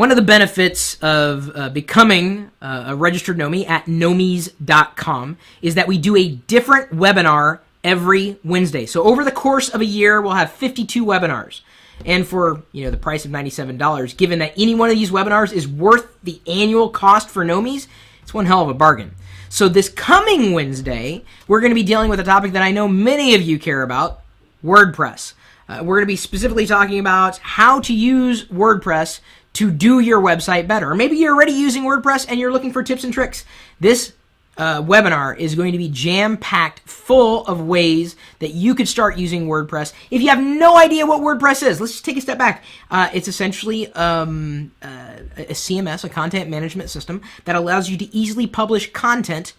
One of the benefits of becoming a registered Nomie at nomies.com is that we do a different webinar every Wednesday. So over the course of a year, we'll have 52 webinars. And for the price of $97, given that any one of these webinars is worth the annual cost for Nomies, it's one hell of a bargain. So this coming Wednesday, we're going to be dealing with a topic that I know many of you care about, WordPress. We're going to be specifically talking about how to use WordPress to do your website better. Or maybe you're already using WordPress and you're looking for tips and tricks. This webinar is going to be jam-packed full of ways that you could start using WordPress. If you have no idea what WordPress is, let's just take a step back. It's essentially a CMS, a content management system, that allows you to easily publish content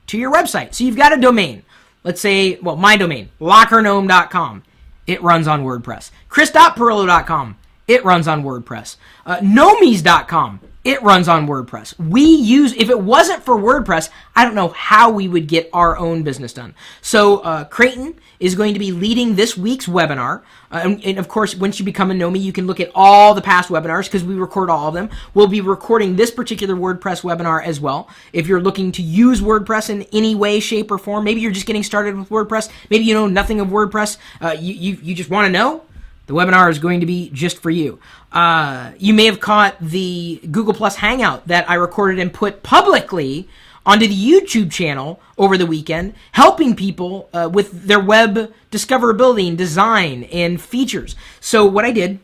to your website. So you've got a domain. Let's say, well, my domain, lockernome.com. It runs on WordPress. chris.perillo.com. It runs on WordPress. Nomies.com. It runs on WordPress. If it wasn't for WordPress, I don't know how we would get our own business done. So Creighton is going to be leading this week's webinar. And of course, once you become a Nomie, you can look at all the past webinars because we record all of them. We'll be recording this particular WordPress webinar as well. If you're looking to use WordPress in any way, shape, or form, maybe you're just getting started with WordPress, maybe you know nothing of WordPress, you just want to know, the webinar is going to be just for you. You may have caught the Google Plus Hangout that I recorded and put publicly onto the YouTube channel over the weekend, helping people with their web discoverability and design and features. So what I did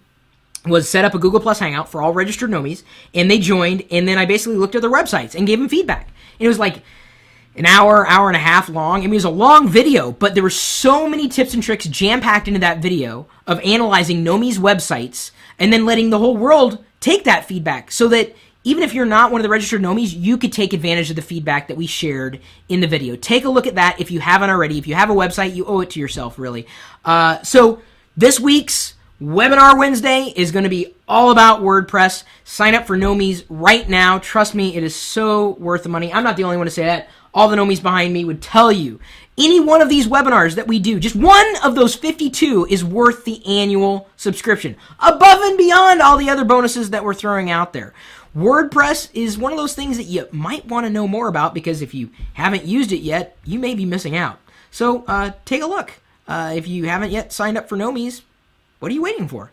was set up a Google Plus Hangout for all registered Nomies, and they joined, and then I basically looked at their websites and gave them feedback. And it was like an hour and a half long. I mean, it was a long video, but there were so many tips and tricks jam-packed into that video of analyzing Nomies websites and then letting the whole world take that feedback so that even if you're not one of the registered Nomies, you could take advantage of the feedback that we shared in the video. Take a look at that if you haven't already. If you have a website, you owe it to yourself, really. So this week's Webinar Wednesday is going to be all about WordPress. Sign up for Nomies right now. Trust me, it is so worth the money. I'm not the only one to say that. All the Nomies behind me would tell you any one of these webinars that we do, just one of those 52 is worth the annual subscription, above and beyond all the other bonuses that we're throwing out there. WordPress is one of those things that you might want to know more about because if you haven't used it yet, you may be missing out. So take a look. If you haven't yet signed up for Nomies, what are you waiting for?